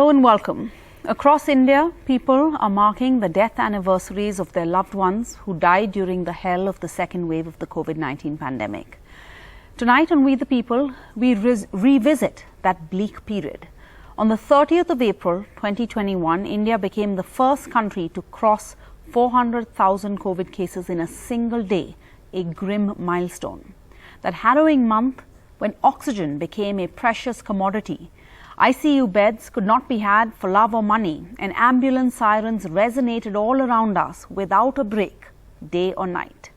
Hello and welcome. Across India, people are marking the death anniversaries of their loved ones who died during the hell of the second wave of the COVID-19 pandemic. Tonight on We the People, we revisit that bleak period. On the 30th of April 2021, India became the first country to cross 400,000 COVID cases in a single day, a grim milestone. That harrowing month when oxygen became a precious commodity, ICU beds could not be had for love or money, and ambulance sirens resonated all around us without a break, day or night.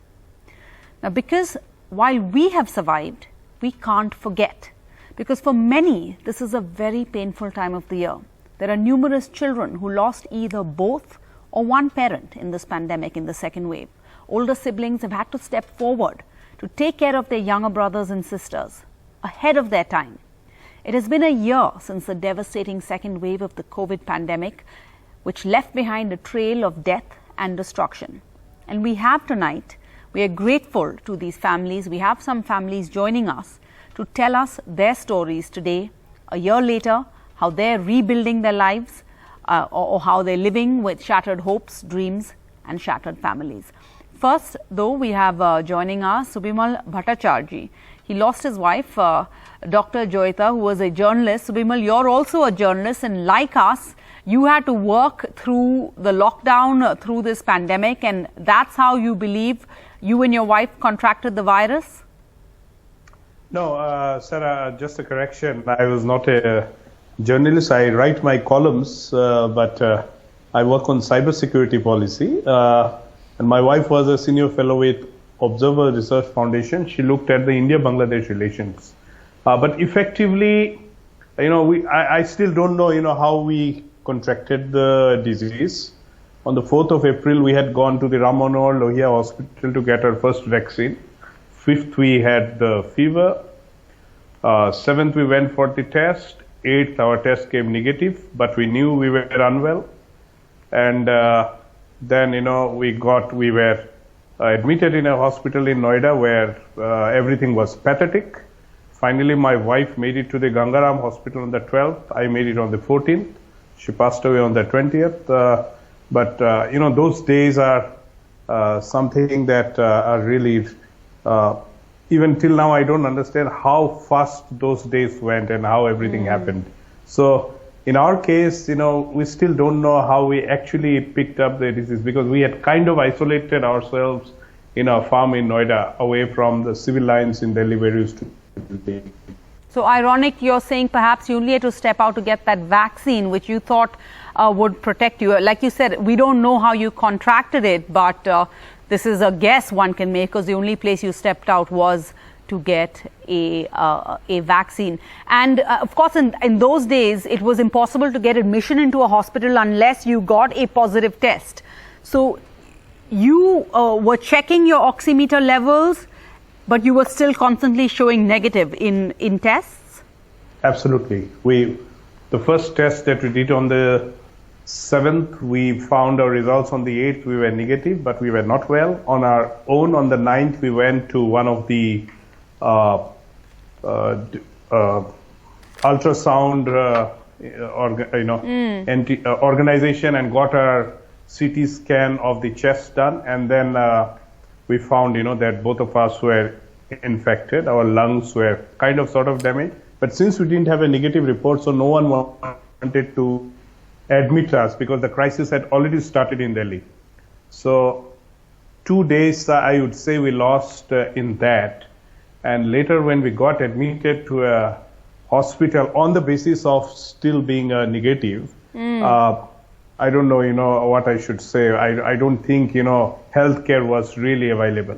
Now, because while we have survived, we can't forget. Because for many, this is a very painful time of the year. There are numerous children who lost either both or one parent in this pandemic in the second wave. Older siblings have had to step forward to take care of their younger brothers and sisters ahead of their time. It has been a year since the devastating second wave of the COVID pandemic, which left behind a trail of death and destruction. And we are grateful to these families. We have some families joining us to tell us their stories today, a year later, how they're rebuilding their lives or how they're living with shattered hopes, dreams, and shattered families. First, though, we have joining us Subimal Bhattacharjee. He lost his wife, Dr. Joyita, who was a journalist. Subimal, you're also a journalist, and like us, you had to work through the lockdown, through this pandemic, and that's how you believe you and your wife contracted the virus? No, Sarah, just a correction. I was not a journalist. I write my columns, but I work on cybersecurity policy. And my wife was a senior fellow with Observer Research Foundation. She looked at the India-Bangladesh relations. But effectively, I still don't know, how we contracted the disease. On the 4th of April, we had gone to the Ram Manohar Lohia Hospital to get our first vaccine. 5th, we had the fever. 7th, we went for the test. 8th, our test came negative, but we knew we were unwell. And then, we were admitted in a hospital in Noida where everything was pathetic. Finally, my wife made it to the Gangaram hospital on the 12th. I made it on the 14th. She passed away on the 20th. But those days are something that are really, even till now, I don't understand how fast those days went and how everything happened. So in our case, we still don't know how we actually picked up the disease because we had kind of isolated ourselves in a farm in Noida away from the civil lines in Delhi where we used to be. So ironic, you're saying perhaps you only had to step out to get that vaccine, which you thought would protect you. Like you said, we don't know how you contracted it, but this is a guess one can make because the only place you stepped out was to get a vaccine. And of course, in those days, it was impossible to get admission into a hospital unless you got a positive test. So you were checking your oximeter levels, but you were still constantly showing negative in tests? Absolutely. The first test that we did on the 7th, we found our results. On the 8th, we were negative, but we were not well. On our own, on the 9th, we went to one of the ultrasound organization and got our CT scan of the chest done, and then we found that both of us were infected. Our lungs were kind of sort of damaged, but since we didn't have a negative report, so no one wanted to admit us because the crisis had already started in Delhi. So 2 days I would say we lost in that. And later when we got admitted to a hospital on the basis of still being negative, I don't know, what I should say. I don't think, healthcare was really available.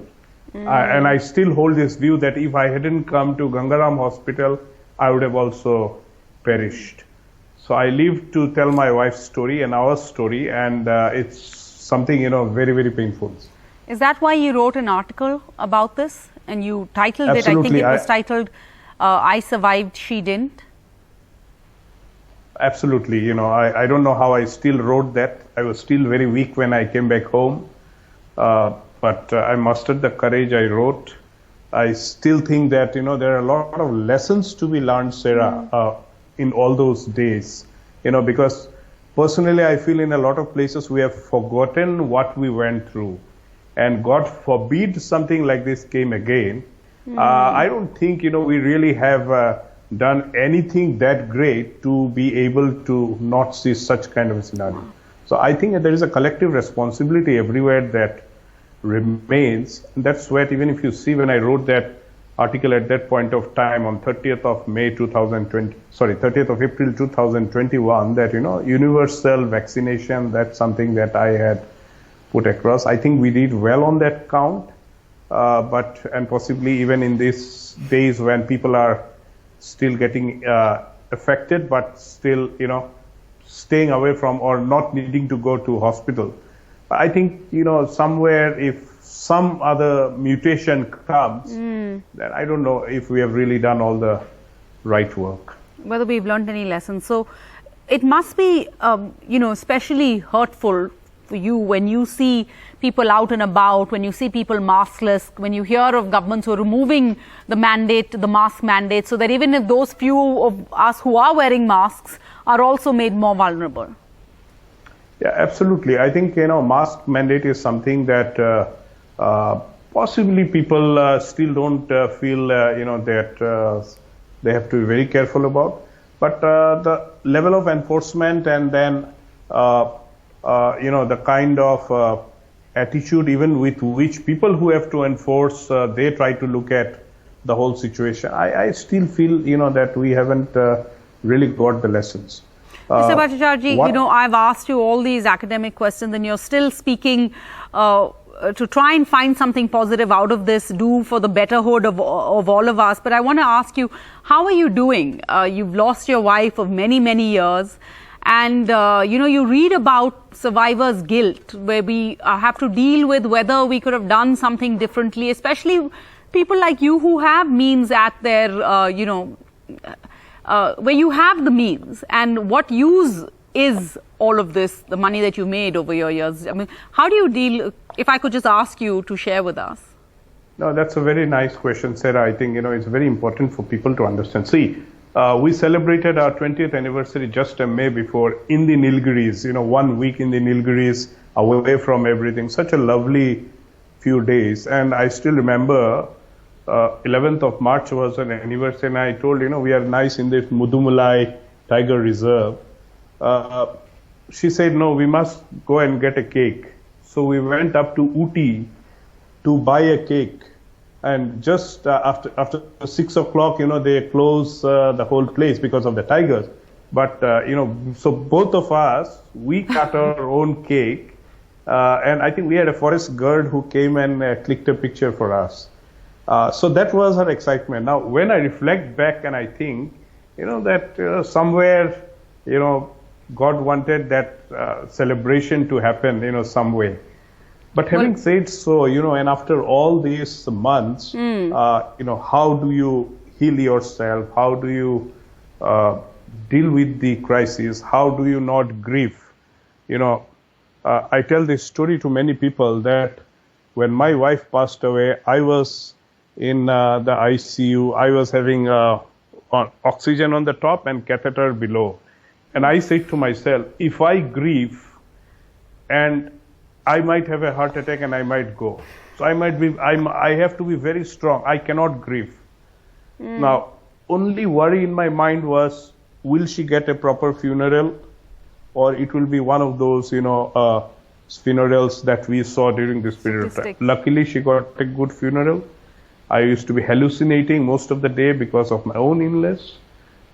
And I still hold this view that if I hadn't come to Gangaram Hospital, I would have also perished. So I live to tell my wife's story and our story, and it's something, very, very painful. Is that why you wrote an article about this? And you titled Absolutely. it, I think it was titled, I Survived, She Didn't? Absolutely. I don't know how I still wrote that. I was still very weak when I came back home. But I mustered the courage. I wrote. I still think that, there are a lot of lessons to be learned, Sarah, in all those days. because personally I feel in a lot of places we have forgotten what we went through, and God forbid something like this came again. I don't think, we really have done anything that great to be able to not see such kind of a scenario. So I think there is a collective responsibility everywhere that remains. And that's where, even if you see, when I wrote that article at that point of time on 30th of April 2021, that, universal vaccination, that's something that I had put across. I think we did well on that count, and possibly even in these days when people are still getting affected, but still, staying away from or not needing to go to hospital. I think, somewhere if some other mutation comes, then I don't know if we have really done all the right work. Whether we've learned any lessons. So it must be, especially hurtful for you when you see people out and about, when you see people maskless, when you hear of governments who are removing the mask mandate, so that even if those few of us who are wearing masks are also made more vulnerable. Yeah, absolutely. I think, mask mandate is something that possibly people still don't feel, that they have to be very careful about. But the level of enforcement, and then, the kind of attitude even with which people who have to enforce, they try to look at the whole situation. I still feel, that we haven't really got the lessons. Mr. Bhattacharjee, I've asked you all these academic questions and you're still speaking to try and find something positive out of this, do for the betterhood of all of us. But I want to ask you, how are you doing? You've lost your wife of many, many years. And, you read about survivors' guilt, where we have to deal with whether we could have done something differently, especially people like you who have means at their, where you have the means. And what use is all of this, the money that you made over your years? I mean, how do you deal, if I could just ask you to share with us? No, that's a very nice question, Sarah. I think, it's very important for people to understand. See, we celebrated our 20th anniversary just a May before in the Nilgiris, 1 week in the Nilgiris, away from everything. Such a lovely few days. And I still remember 11th of March was an anniversary, and I told, we are nice in this Mudumalai Tiger Reserve. She said, no, we must go and get a cake. So we went up to Ooty to buy a cake. And just after 6 o'clock, they close the whole place because of the tigers. But, so both of us, we cut our own cake. And I think we had a forest guard who came and clicked a picture for us. So that was her excitement. Now, when I reflect back and I think, that somewhere, God wanted that celebration to happen, some way. But having said so, and after all these months, how do you heal yourself? How do you deal with the crisis? How do you not grieve? I tell this story to many people that when my wife passed away, I was in the ICU. I was having oxygen on the top and catheter below. And I said to myself, if I grieve, and I might have a heart attack and I might go. So I have to be very strong. I cannot grieve. Now, only worry in my mind was, will she get a proper funeral? Or it will be one of those, funerals that we saw during this period of time. Luckily, she got a good funeral. I used to be hallucinating most of the day because of my own illness.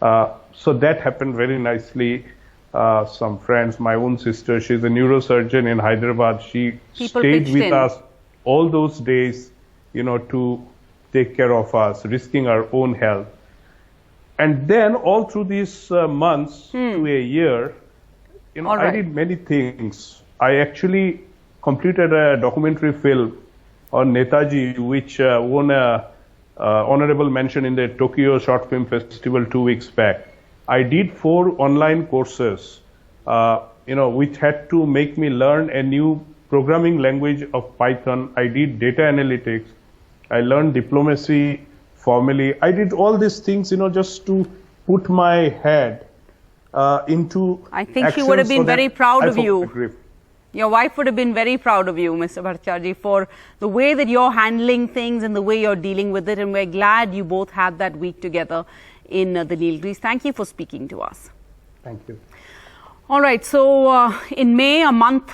So that happened very nicely. Some friends, my own sister, she's a neurosurgeon in Hyderabad. She stayed with us all those days, to take care of us, risking our own health. And then all through these months to a year, I did many things. I actually completed a documentary film on Netaji, which won a honorable mention in the Tokyo Short Film Festival 2 weeks back. I did 4 online courses, which had to make me learn a new programming language of Python. I did data analytics. I learned diplomacy formally. I did all these things, just to put my head into I think she actions would have been so that very proud I of you. forget grief. Your wife would have been very proud of you, Mr. Bhattacharjee, for the way that you're handling things and the way you're dealing with it. And we're glad you both had that week together in the Nilgiris. Thank you for speaking to us. Thank you. All right. So in May, a month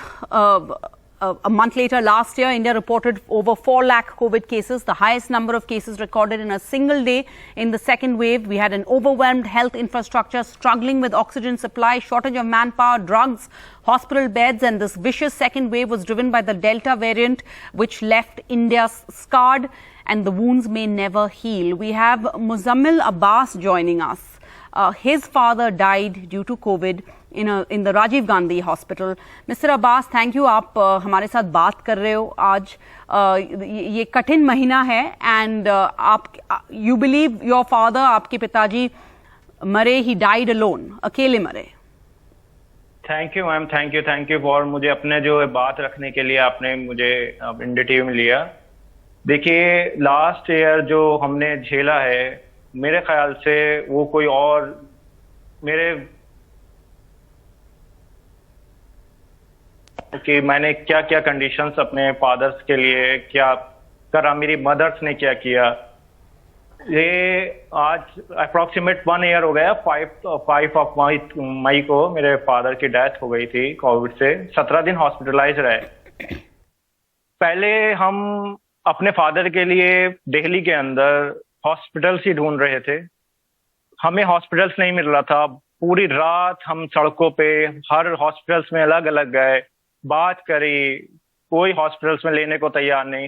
later last year, India reported over 4 lakh COVID cases, the highest number of cases recorded in a single day in the second wave. We had an overwhelmed health infrastructure, struggling with oxygen supply, shortage of manpower, drugs, hospital beds, and this vicious second wave was driven by the Delta variant, which left India scarred, and the wounds may never heal. We have Muzammil Abbas joining us. His father died due to COVID in the Rajiv Gandhi Hospital. Mr. Abbas, thank you. आप हमारे साथ बात कर रहे हो आज. ये कठिन महीना है and you believe your father, आपके पिताजी मरे, he died alone, अकेले मरे. Thank you ma'am, thank you for मुझे अपने जो बात रखने के लिए आपने मुझे NDTV में लिया. देखिए, लास्ट ईयर जो हमने झेला है, मेरे ख्याल से वो कोई और मेरे कि मैंने क्या क्या कंडीशंस अपने फादर्स के लिए क्या करा, मेरी मदर्स ने क्या किया. ये आज अप्रोक्सीमेट 1 ईयर हो गया. 5 ऑफ मई को मेरे फादर की डेथ हो गई थी कोविड से. 17 दिन हॉस्पिटलाइज रहे. पहले हम अपने फादर के लिए दिल्ली के अंदर हॉस्पिटल्स ही ढूंढ रहे थे. हमें हॉस्पिटल्स नहीं मिल रहा था. पूरी रात हम सड़कों पे हर हॉस्पिटल्स में अलग अलग गए, बात करी, कोई हॉस्पिटल्स में लेने को तैयार नहीं.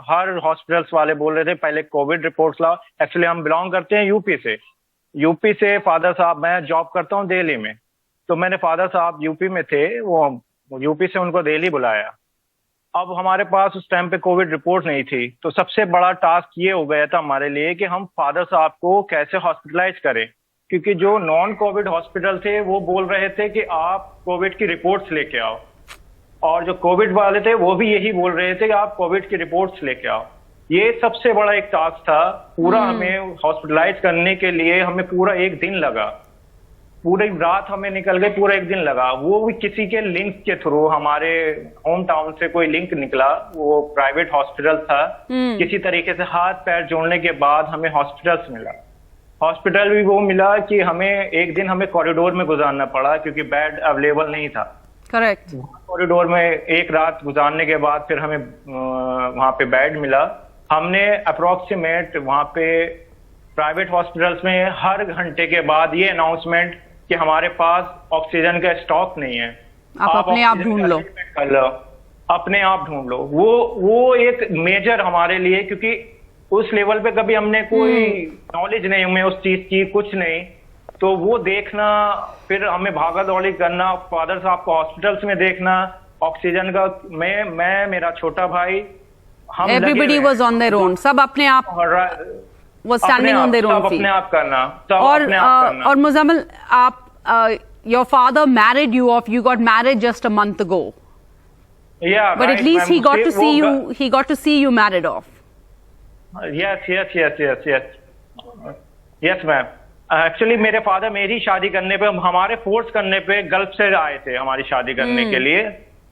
हर हॉस्पिटल्स वाले बोल रहे थे पहले कोविड रिपोर्ट्स लाओ. एक्चुअली हम बिलोंग करते हैं यूपी से फादर साहब, मैं जॉब करता हूँ दिल्ली में, तो मैंने फादर साहब यूपी में थे, वो यूपी से उनको दिल्ली बुलाया. अब हमारे पास उस टाइम पे कोविड रिपोर्ट नहीं थी, तो सबसे बड़ा टास्क ये हो गया था हमारे लिए कि हम फादर साहब को कैसे हॉस्पिटलाइज करें, क्योंकि जो नॉन कोविड हॉस्पिटल थे वो बोल रहे थे कि आप कोविड की रिपोर्ट्स लेके आओ, और जो कोविड वाले थे वो भी यही बोल रहे थे कि आप कोविड की रिपोर्ट्स लेके आओ. ये सबसे बड़ा एक टास्क था. पूरा हमें हॉस्पिटलाइज करने के लिए हमें पूरा 1 दिन लगा. पूरी रात हमें निकल गई, पूरा 1 दिन लगा. वो भी किसी के लिंक के थ्रू, हमारे होम टाउन से कोई लिंक निकला, वो प्राइवेट हॉस्पिटल था. किसी तरीके से हाथ पैर जोड़ने के बाद हमें हॉस्पिटल्स मिला. हॉस्पिटल भी वो मिला कि हमें 1 दिन हमें कॉरिडोर में गुजारना पड़ा, क्योंकि बेड अवेलेबल नहीं था. करेक्ट. कॉरिडोर में 1 रात गुजारने के बाद फिर हमें वहां पे बेड मिला. हमने अप्रोक्सीमेट वहां पे प्राइवेट हॉस्पिटल्स में हर घंटे के बाद ये अनाउंसमेंट कि हमारे पास ऑक्सीजन का स्टॉक नहीं है, आप अपने आप ढूंढ लो, अपने आप ढूंढ लो. वो एक मेजर हमारे लिए, क्योंकि उस लेवल पे कभी हमने कोई नॉलेज नहीं, हमें उस चीज की कुछ नहीं. तो वो देखना, फिर हमें भागा दौड़ी करना, फादर साहब को हॉस्पिटल्स में देखना, ऑक्सीजन का, मैं मेरा छोटा भाई, हम everybody was on their own, सब अपने आप was standing on their own feet. अपने आप करना. और मुजम्मिल, आप your father married you off. You got married just a month ago. Yeah, but at least he got to see you. He got to see you married off. Yes, ma'am. Actually मेरे father मेरी शादी करने पे, हमारे force करने पे gulf से आए थे हमारी शादी करने के लिए.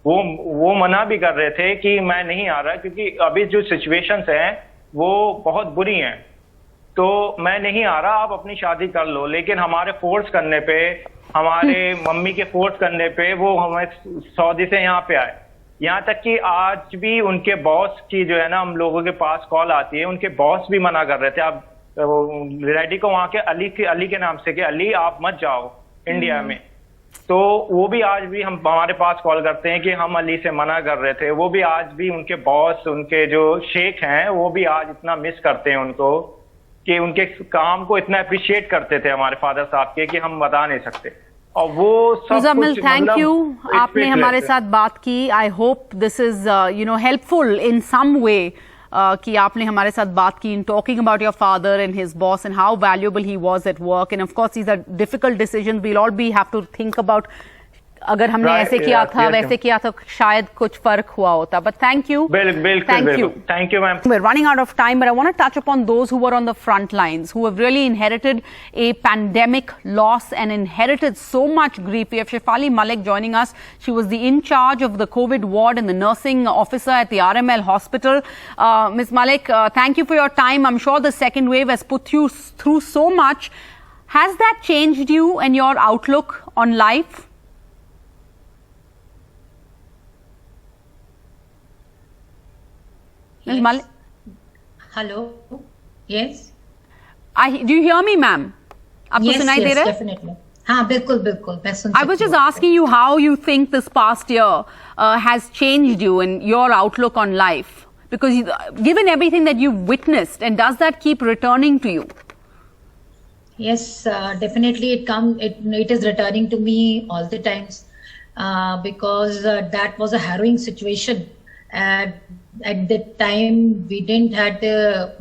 वो मना भी कर रहे थे कि मैं नहीं आ रहा, क्योंकि अभी जो सिचुएशंस हैं वो बहुत बुरी हैं, तो मैं नहीं आ रहा, आप अपनी शादी कर लो. लेकिन हमारे फोर्स करने पे, हमारे मम्मी के फोर्स करने पे वो हमें सऊदी से यहाँ पे आए. यहाँ तक कि आज भी उनके बॉस की जो है ना, हम लोगों के पास कॉल आती है, उनके बॉस भी मना कर रहे थे. आप रेडी को वहां के अली के नाम से कि अली आप मत जाओ इंडिया में. तो वो भी आज भी हमारे पास कॉल करते हैं कि हम अली से मना कर रहे थे. वो भी आज भी उनके बॉस, उनके जो शेख हैं, वो भी आज इतना मिस करते हैं उनको, कि उनके काम को इतना अप्रिशिएट करते थे हमारे फादर साहब के, कि हम बता नहीं सकते. और वो मुजम्मिल, थैंक यू, आपने हमारे साथ बात की. I hope this is helpful in some way, कि आपने हमारे साथ बात की in talking about your father and his boss and how valuable he was at work. And of course these are difficult decisions we'll all have to think about. अगर हमने ऐसे किया था वैसे किया तो शायद कुछ फर्क हुआ होता. But thank you. Thank you, ma'am. We're running out of time, but I want to touch upon those who were on the front lines, who have really inherited a pandemic loss and inherited so much grief. We have Shefali Malik joining us. She was the in charge of the COVID ward and the nursing officer at the RML hospital. Ms. Malik, thank you for your time. I'm sure the second wave has put you through so much. Has that changed you and your outlook on life? Yes. Malik? Hello. Yes. Do you hear me, ma'am? Yes, definitely. हाँ, बिल्कुल बिल्कुल मैं सुन सकती हूँ. I was just asking you how you think this past year has changed you and your outlook on life, because given everything that you've witnessed, and does that keep returning to you? Yes, definitely it is returning to me all the times, because that was a harrowing situation. At that time we didn't had the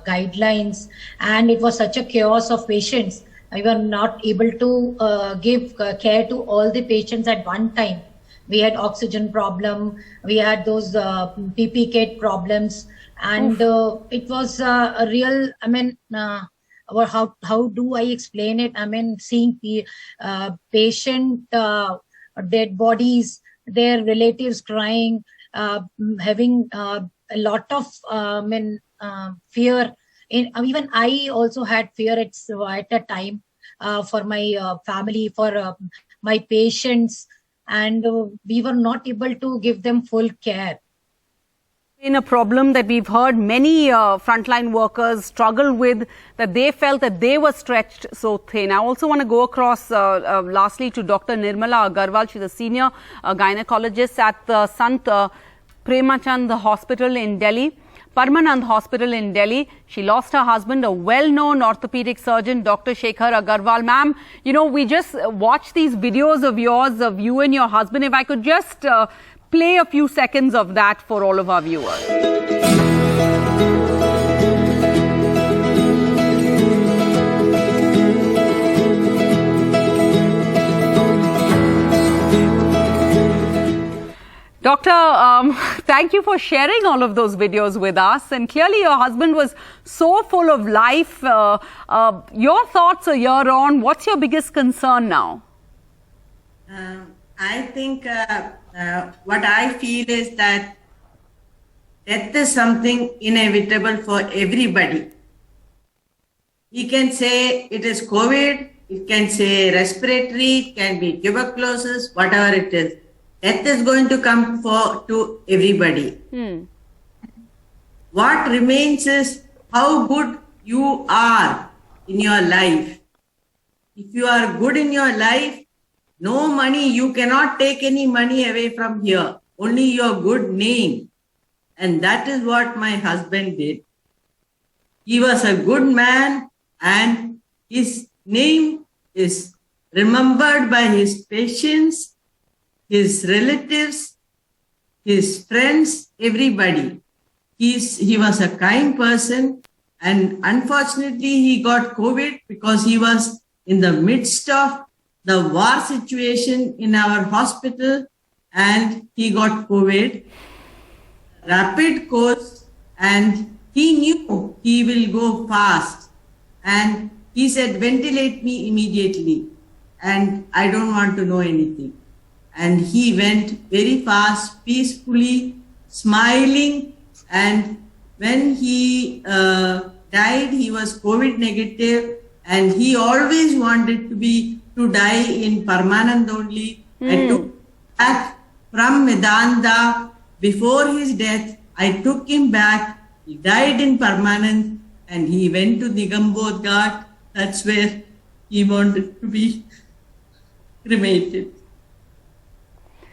guidelines, and it was such a chaos of patients. We were not able to give care to all the patients at one time. We had oxygen problem, we had those PP kit problems, and it was a real, I mean, how do I explain it? I mean, seeing patient dead bodies, their relatives crying, having a lot of fear. Even I also had fear at a time for my family, for my patients, and we were not able to give them full care. In a problem that we've heard many frontline workers struggle with, that they felt that they were stretched so thin. I also want to go across lastly to Dr. Nirmala Agarwal. She's a senior gynecologist at the Sant Premachand Hospital in Delhi, Parmanand Hospital in Delhi. She lost her husband, a well-known orthopedic surgeon, Dr. Shekhar Agarwal. Ma'am, you know, we just watched these videos of yours, of you and your husband. If I could just play a few seconds of that for all of our viewers. Doctor, thank you for sharing all of those videos with us. And clearly your husband was so full of life. Your thoughts a year on, what's your biggest concern now? I think what I feel is that death is something inevitable for everybody. We can say it is COVID, it can say respiratory, it can be tuberculosis, whatever it is. Death is going to come to everybody. What remains is how good you are in your life. If you are good in your life, no money, you cannot take any money away from here. Only your good name. And that is what my husband did. He was a good man, and his name is remembered by his patients, his relatives, his friends, everybody. He was a kind person, and unfortunately he got COVID because he was in the midst of the war situation in our hospital, and he got COVID, rapid course, and he knew he will go fast. And he said, ventilate me immediately, and I don't want to know anything. And he went very fast, peacefully, smiling. And when he died, he was COVID negative, and he always wanted to die in Parmanand only. I took back from Medanda before his death. I took him back. He died in Parmanand, and he went to Nigambod Ghat. That's where he wanted to be cremated.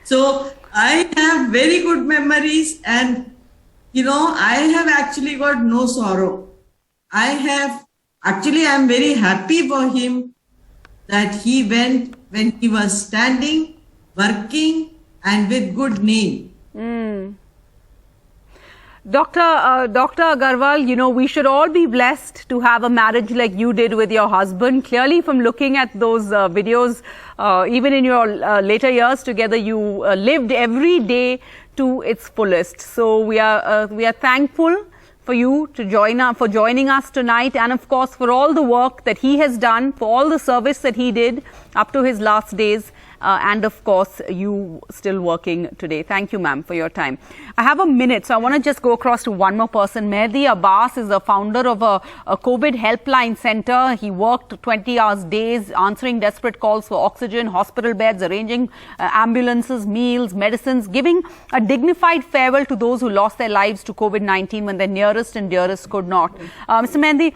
So I have very good memories, and I have actually got no sorrow. I'm very happy for him that he went when he was standing, working, and with good name. Dr. Agarwal, you know, we should all be blessed to have a marriage like you did with your husband. Clearly, from looking at those videos, even in your later years together, you lived every day to its fullest. So we are thankful for you to joining us tonight, and of course for all the work that he has done, for all the service that he did up to his last days. And of course, you still working today. Thank you, ma'am, for your time. I have a minute, so I want to just go across to one more person. Mehndi Abbas is the founder of a COVID helpline center. He worked 20 hours days, answering desperate calls for oxygen, hospital beds, arranging ambulances, meals, medicines, giving a dignified farewell to those who lost their lives to COVID-19 when their nearest and dearest could not. Mr. Mehndi,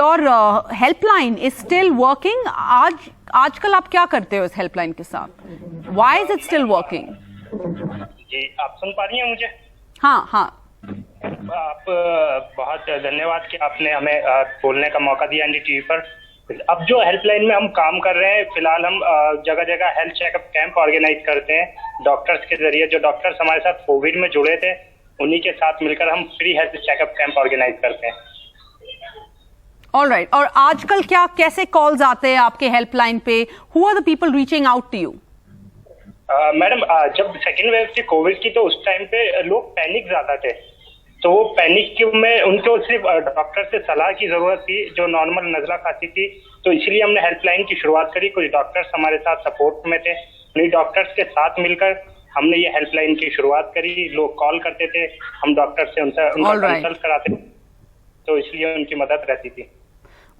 your helpline is still working. आजकल आप क्या करते हो इस helpline के साथ? Why is it still working? जी, आप सुन पा रही हैं मुझे? हाँ हाँ। आप बहुत धन्यवाद कि आपने हमें बोलने का मौका दिया NDTV पर। अब जो हेल्पलाइन में हम काम कर रहे हैं, फिलहाल हम जगह जगह हेल्थ चेकअप कैंप ऑर्गेनाइज करते हैं डॉक्टर्स के जरिए। जो डॉक्टर्स हमारे साथ कोविड में जुड़े थे, उन्हीं के साथ मिलकर हम free health checkup camp organise करते हैं। All right. और आजकल कैसे कॉल्स आते हैं आपके हेल्पलाइन पे? Who are the people reaching out to you? Madam, जब सेकेंड वेव थी कोविड की, तो उस टाइम पे लोग पैनिक ज्यादा थे। तो वो पैनिक में उनको सिर्फ डॉक्टर से सलाह की जरूरत थी, जो नॉर्मल नजला खांसी थी। तो इसलिए हमने हेल्पलाइन की शुरुआत करी। कुछ डॉक्टर्स हमारे साथ सपोर्ट में थे, उन्हीं डॉक्टर्स के साथ मिलकर हमने ये हेल्पलाइन की शुरुआत करी। लोग कॉल करते थे, हम डॉक्टर से उनका कंसल्ट कराते थे, तो इसलिए उनकी मदद रहती थी।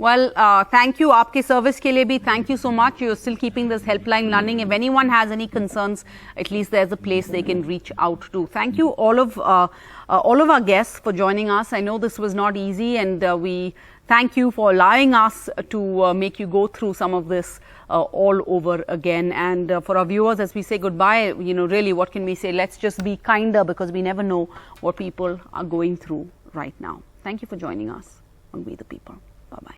Well, thank you. आपके सर्विस के लिए भी thank you so much. You're still keeping this helpline running. If anyone has any concerns, at least there's a place they can reach out to. Thank you all of our guests for joining us. I know this was not easy, and we thank you for allowing us to make you go through some of this all over again. And for our viewers, as we say goodbye, you know, really, what can we say? Let's just be kinder, because we never know what people are going through right now. Thank you for joining us on We the People. Bye-bye.